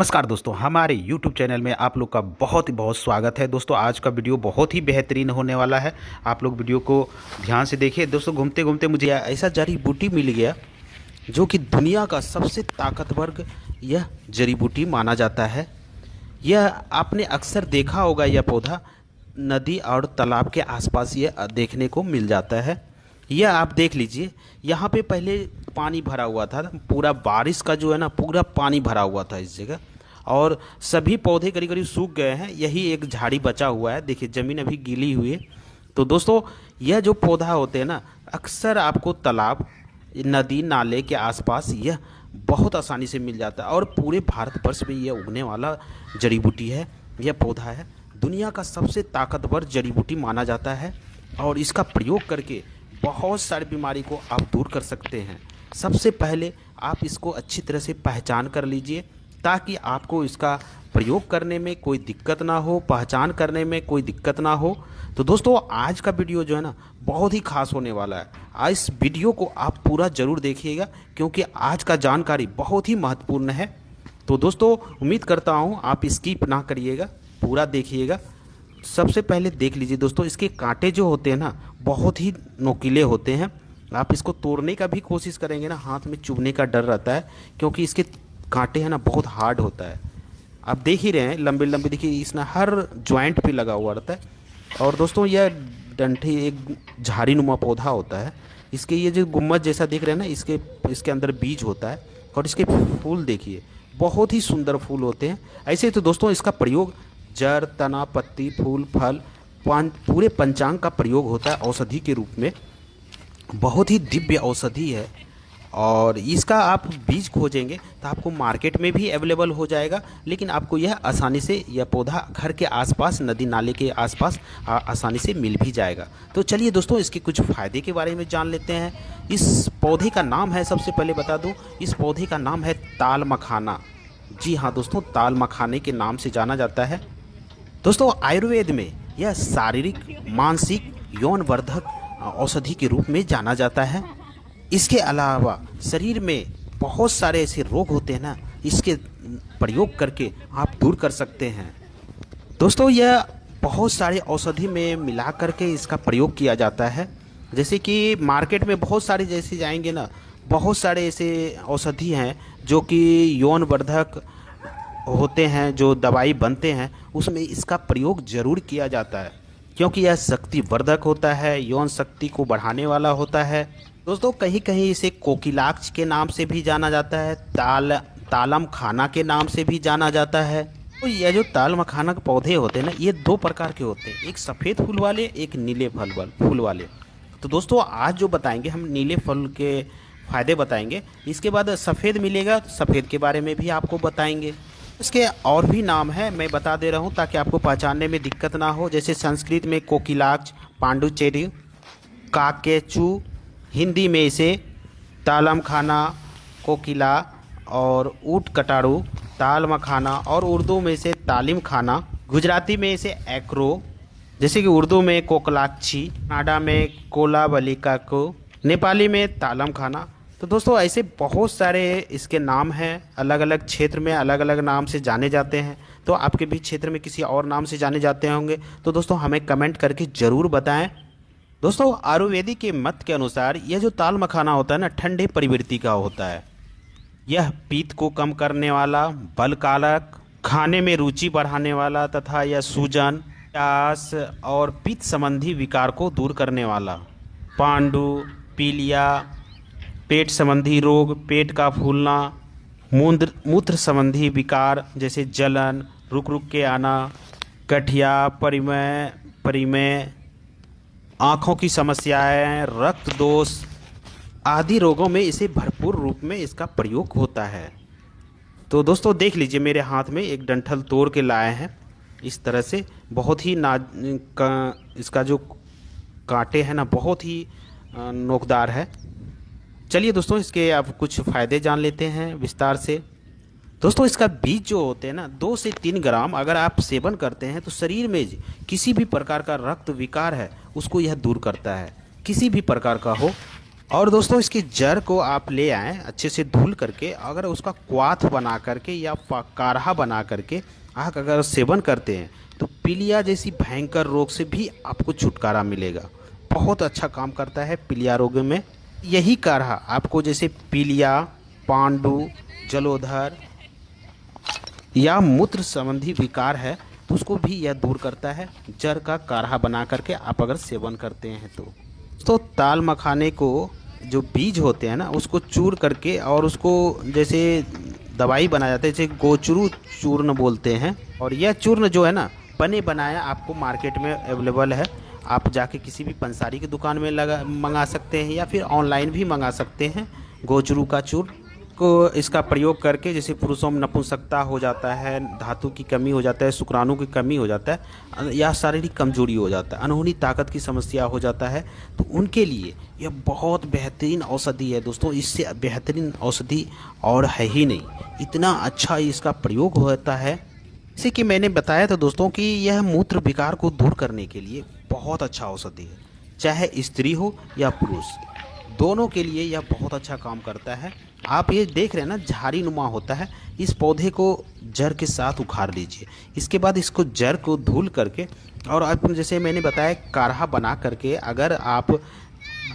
नमस्कार दोस्तों, हमारे YouTube चैनल में आप लोग का बहुत ही बहुत स्वागत है। दोस्तों आज का वीडियो बहुत ही बेहतरीन होने वाला है। आप लोग वीडियो को ध्यान से देखिए। दोस्तों घूमते घूमते मुझे ऐसा जड़ी बूटी मिल गया जो कि दुनिया का सबसे ताकतवर यह जड़ी बूटी माना जाता है। यह आपने अक्सर देखा होगा, यह पौधा नदी और तालाब के आसपास यह देखने को मिल जाता है। यह आप देख लीजिए, यहाँ पे पहले पानी भरा हुआ था, पूरा बारिश का जो है ना पूरा पानी भरा हुआ था इस जगह, और सभी पौधे करीब करीब सूख गए हैं। यही एक झाड़ी बचा हुआ है, देखिए ज़मीन अभी गीली हुई है। तो दोस्तों यह जो पौधा होते हैं ना, अक्सर आपको तालाब नदी नाले के आसपास यह बहुत आसानी से मिल जाता है, और पूरे भारतवर्ष में यह उगने वाला जड़ी बूटी है। यह पौधा है दुनिया का सबसे ताकतवर जड़ी बूटी माना जाता है, और इसका प्रयोग करके बहुत सारी बीमारी को आप दूर कर सकते हैं। सबसे पहले आप इसको अच्छी तरह से पहचान कर लीजिए ताकि आपको इसका प्रयोग करने में कोई दिक्कत ना हो, पहचान करने में कोई दिक्कत ना हो। तो दोस्तों आज का वीडियो जो है ना बहुत ही खास होने वाला है। आज इस वीडियो को आप पूरा ज़रूर देखिएगा क्योंकि आज का जानकारी बहुत ही महत्वपूर्ण है। तो दोस्तों उम्मीद करता हूँ आप स्किप ना करिएगा, पूरा देखिएगा। सबसे पहले देख लीजिए दोस्तों, इसके कांटे जो होते हैं ना बहुत ही नोकीले होते हैं। आप इसको तोड़ने का भी कोशिश करेंगे ना, हाथ में चुभने का डर रहता है क्योंकि इसके कांटे हैं ना बहुत हार्ड होता है। आप देख ही रहे हैं लंबे लंबे, देखिए इसमें हर जॉइंट पे लगा हुआ रहता है। और दोस्तों यह डंठी एक झाड़ी नुमा पौधा होता है। इसके ये जो गुम्बद जैसा देख रहे हैं ना, इसके अंदर बीज होता है, और इसके फूल देखिए बहुत ही सुंदर फूल होते हैं। ऐसे तो दोस्तों इसका प्रयोग जड़, तना, पत्ती, फूल, फल, पूरे पंचांग का प्रयोग होता है औषधि के रूप में। बहुत ही दिव्य औषधि है, और इसका आप बीज खोजेंगे तो आपको मार्केट में भी अवेलेबल हो जाएगा, लेकिन आपको यह आसानी से यह पौधा घर के आसपास, नदी नाले के आसपास आसानी से मिल भी जाएगा। तो चलिए दोस्तों इसके कुछ फ़ायदे के बारे में जान लेते हैं। इस पौधे का नाम है, सबसे पहले बता दूं, इस पौधे का नाम है ताल मखाना। जी हाँ दोस्तों, ताल मखाने के नाम से जाना जाता है। दोस्तों आयुर्वेद में यह शारीरिक, मानसिक, यौनवर्धक औषधि के रूप में जाना जाता है। इसके अलावा शरीर में बहुत सारे ऐसे रोग होते हैं ना, इसके प्रयोग करके आप दूर कर सकते हैं। दोस्तों यह बहुत सारे औषधि में मिला करके इसका प्रयोग किया जाता है। जैसे कि मार्केट में बहुत सारे जैसे जाएंगे ना, बहुत सारे ऐसे औषधि हैं जो कि यौनवर्धक होते हैं, जो दवाई बनते हैं उसमें इसका प्रयोग ज़रूर किया जाता है क्योंकि यह शक्तिवर्धक होता है, यौन शक्ति को बढ़ाने वाला होता है। दोस्तों कहीं कहीं इसे कोकिलाक्ष के नाम से भी जाना जाता है, तालम खाना के नाम से भी जाना जाता है। तो यह जो ताल मखाना के पौधे होते हैं ना, ये दो प्रकार के होते हैं, एक सफ़ेद फूल वाले, एक नीले फूल वाले। तो दोस्तों आज जो बताएंगे हम नीले फल के फ़ायदे बताएंगे, इसके बाद सफ़ेद मिलेगा, सफ़ेद के बारे में भी आपको बताएंगे। इसके और भी नाम है, मैं बता दे रहा हूँ ताकि आपको पहचानने में दिक्कत ना हो। जैसे संस्कृत में कोकिलाक्ष, पांडुचेरी, काकेचू, हिंदी में इसे तालम खाना, कोकिला और ऊट कटारू, ताल मखाना, और उर्दू में इसे तालिम खाना, गुजराती में इसे एक्रो, जैसे कि उर्दू में कोकलाक्षी, कन्नड़ा में कोलाबलिका को, नेपाली में तालम खाना। तो दोस्तों ऐसे बहुत सारे इसके नाम हैं, अलग अलग क्षेत्र में अलग अलग नाम से जाने जाते हैं। तो आपके भी क्षेत्र में किसी और नाम से जाने जाते होंगे तो दोस्तों हमें कमेंट करके ज़रूर बताएं। दोस्तों आयुर्वेदिक के मत के अनुसार यह जो ताल मखाना होता है ना, ठंडे प्रवृत्ति का होता है। यह पीत को कम करने वाला, बल कारक, खाने में रुचि बढ़ाने वाला तथा यह सूजन, प्यास और पित्त संबंधी विकार को दूर करने वाला, पांडु, पीलिया, पेट संबंधी रोग, पेट का फूलना, मूत्र संबंधी विकार जैसे जलन, रुक रुक के आना, गठिया, परिमय, आँखों की समस्याएं, रक्त दोष आदि रोगों में इसे भरपूर रूप में इसका प्रयोग होता है। तो दोस्तों देख लीजिए, मेरे हाथ में एक डंठल तोड़ के लाए हैं इस तरह से। बहुत ही इसका जो कांटे हैं ना बहुत ही नोकदार है। चलिए दोस्तों इसके अब कुछ फ़ायदे जान लेते हैं विस्तार से। दोस्तों इसका बीज जो होते हैं ना 2 से 3 ग्राम अगर आप सेवन करते हैं तो शरीर में किसी भी प्रकार का रक्त विकार है उसको यह दूर करता है, किसी भी प्रकार का हो। और दोस्तों इसकी जड़ को आप ले आएँ अच्छे से धुल करके, अगर उसका क्वाथ बना करके या काढ़ा बना करके आप अगर सेवन करते हैं तो पीलिया जैसी भयंकर रोग से भी आपको छुटकारा मिलेगा। बहुत अच्छा काम करता है पीलिया रोग में। यही काढ़ा आपको जैसे पीलिया, पांडु, जलोदर या मूत्र संबंधी विकार है तो उसको भी यह दूर करता है। जड़ का काढ़ा बना करके आप अगर सेवन करते हैं तो ताल मखाने को जो बीज होते हैं ना उसको चूर करके और उसको जैसे दवाई बनाया जाता है, जैसे गोचरू चूर्ण बोलते हैं। और यह चूर्ण जो है ना बने बनाया आपको मार्केट में अवेलेबल है। आप जाके किसी भी पंसारी की दुकान में मंगा सकते हैं या फिर ऑनलाइन भी मंगा सकते हैं। गोचरू का चूर्ण को इसका प्रयोग करके जैसे पुरुषों में नपुंसकता हो जाता है, धातु की कमी हो जाता है, शुक्राणु की कमी हो जाता है या शारीरिक कमजोरी हो जाता है, अनहोनी ताकत की समस्या हो जाता है, तो उनके लिए यह बहुत बेहतरीन औषधि है दोस्तों। इससे बेहतरीन औषधि और है ही नहीं, इतना अच्छा इसका प्रयोग होता है। जैसे कि मैंने बताया था दोस्तों कि यह मूत्र विकार को दूर करने के लिए बहुत अच्छा औषधि है। चाहे स्त्री हो या पुरुष, दोनों के लिए यह बहुत अच्छा काम करता है। आप ये देख रहे हैं ना झाड़ी नुमा होता है, इस पौधे को जड़ के साथ उखाड़ लीजिए। इसके बाद इसको जड़ को धुल करके और आप जैसे मैंने बताया काढ़ा बना करके अगर आप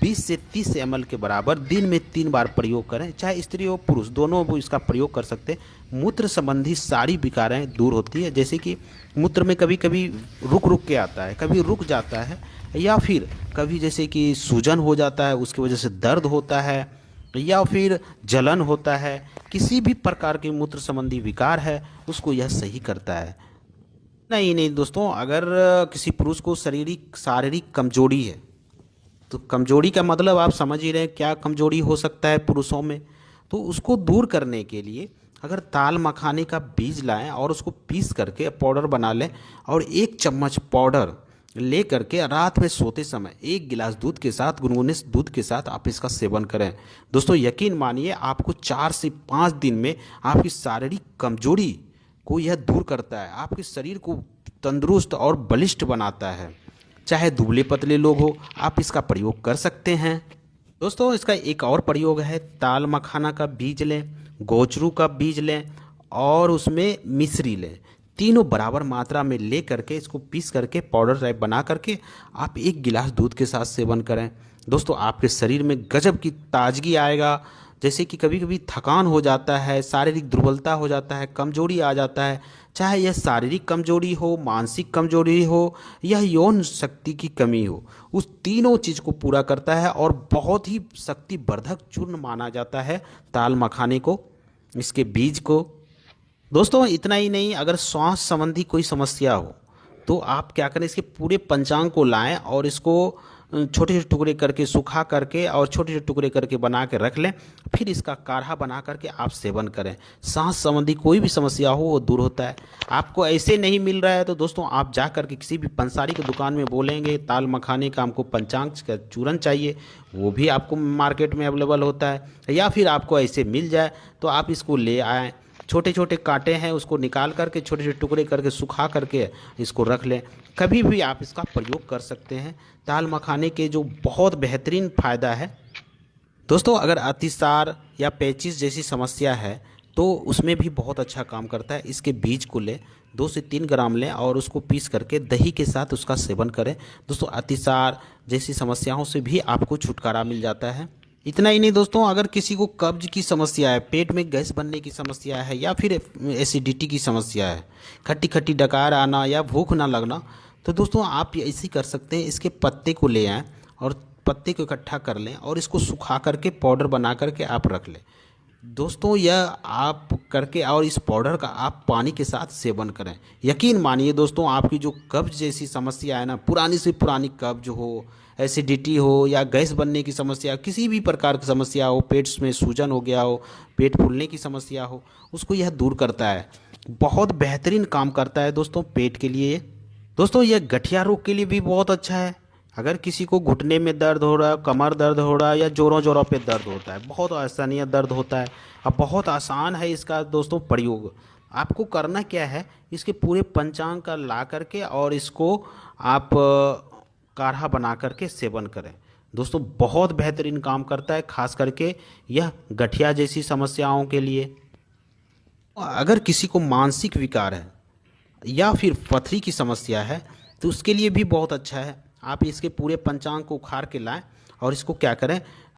20 से 30 ml के बराबर दिन में 3 बार प्रयोग करें, चाहे स्त्री हो पुरुष दोनों वो इसका प्रयोग कर सकते हैं। मूत्र संबंधी सारी विकारें दूर होती है, जैसे कि मूत्र में कभी कभी रुक रुक के आता है, कभी रुक जाता है, या फिर कभी जैसे कि सूजन हो जाता है उसकी वजह से दर्द होता है, या फिर जलन होता है, किसी भी प्रकार के मूत्र संबंधी विकार है उसको यह सही करता है। नहीं दोस्तों, अगर किसी पुरुष को शारीरिक कमजोरी है तो कमजोरी का मतलब आप समझ ही रहे हैं क्या कमजोरी हो सकता है पुरुषों में, तो उसको दूर करने के लिए अगर ताल मखाने का बीज लाएं और उसको पीस करके पाउडर बना लें और 1 चम्मच पाउडर ले करके रात में सोते समय 1 गिलास दूध के साथ, गुनगुने दूध के साथ आप इसका सेवन करें दोस्तों। यकीन मानिए आपको 4 से 5 दिन में आपकी शारीरिक कमजोरी को यह दूर करता है, आपके शरीर को तंदुरुस्त और बलिष्ठ बनाता है। चाहे दुबले पतले लोग हो आप इसका प्रयोग कर सकते हैं दोस्तों। इसका एक और प्रयोग है, ताल मखाना का बीज लें, गोचरू का बीज लें और उसमें मिश्री लें, तीनों बराबर मात्रा में ले करके इसको पीस करके पाउडर टाइप बना करके आप 1 गिलास दूध के साथ सेवन करें दोस्तों। आपके शरीर में गजब की ताजगी आएगा। जैसे कि कभी कभी थकान हो जाता है, शारीरिक दुर्बलता हो जाता है, कमजोरी आ जाता है, चाहे यह शारीरिक कमजोरी हो, मानसिक कमजोरी हो या यौन शक्ति की कमी हो, उस तीनों चीज़ को पूरा करता है और बहुत ही शक्तिवर्धक चूर्ण माना जाता है ताल मखाने को, इसके बीज को दोस्तों। इतना ही नहीं, अगर श्वास संबंधी कोई समस्या हो तो आप क्या करें, इसके पूरे पंचांग को लाएं और इसको छोटे छोटे टुकड़े करके सुखा करके और छोटे छोटे टुकड़े करके बना के रख लें, फिर इसका काढ़ा बना करके आप सेवन करें। सांस संबंधी कोई भी समस्या हो वो दूर होता है। आपको ऐसे नहीं मिल रहा है तो दोस्तों आप जा करके किसी भी पंसारी की दुकान में बोलेंगे ताल मखाने का हमको पंचांग का चूरन चाहिए, वो भी आपको मार्केट में अवेलेबल होता है। या फिर आपको ऐसे मिल जाए तो आप इसको ले आएँ, छोटे छोटे कांटे हैं उसको निकाल करके छोटे छोटे टुकड़े करके सुखा करके इसको रख लें, कभी भी आप इसका प्रयोग कर सकते हैं। ताल मखाने के जो बहुत बेहतरीन फ़ायदा है दोस्तों, अगर अतिसार या पेचिस जैसी समस्या है तो उसमें भी बहुत अच्छा काम करता है। इसके बीज को लें, 2 से 3 ग्राम लें और उसको पीस करके दही के साथ उसका सेवन करें दोस्तों। अतिसार जैसी समस्याओं से भी आपको छुटकारा मिल जाता है। इतना ही नहीं दोस्तों, अगर किसी को कब्ज की समस्या है, पेट में गैस बनने की समस्या है या फिर एसिडिटी की समस्या है, खट्टी खट्टी डकार आना या भूख ना लगना, तो दोस्तों आप ऐसे कर सकते हैं, इसके पत्ते को ले आएँ और पत्ते को इकट्ठा कर लें और इसको सुखा करके पाउडर बना करके आप रख लें दोस्तों। यह आप करके और इस पाउडर का आप पानी के साथ सेवन करें। यकीन मानिए दोस्तों, आपकी जो कब्ज जैसी समस्या है ना, पुरानी से पुरानी कब्ज हो, एसिडिटी हो या गैस बनने की समस्या, किसी भी प्रकार की समस्या हो, पेट में सूजन हो गया हो, पेट फूलने की समस्या हो, उसको यह दूर करता है। बहुत बेहतरीन काम करता है दोस्तों पेट के लिए दोस्तों। यह गठिया रोग के लिए भी बहुत अच्छा है। अगर किसी को घुटने में दर्द हो रहा है, कमर दर्द हो रहा है या जोरों जोरों पे दर्द होता है, बहुत असहनीय दर्द होता है, अब बहुत आसान है इसका दोस्तों प्रयोग। आपको करना क्या है, इसके पूरे पंचांग का ला करके और इसको आप काढ़ा बना करके सेवन करें दोस्तों बहुत बेहतरीन काम करता है, खास करके यह गठिया जैसी समस्याओं के लिए। अगर किसी को मानसिक विकार है या फिर पथरी की समस्या है तो उसके लिए भी बहुत अच्छा है। आप इसके पूरे पंचांग को उखाड़ के लाएं और इसको क्या करें,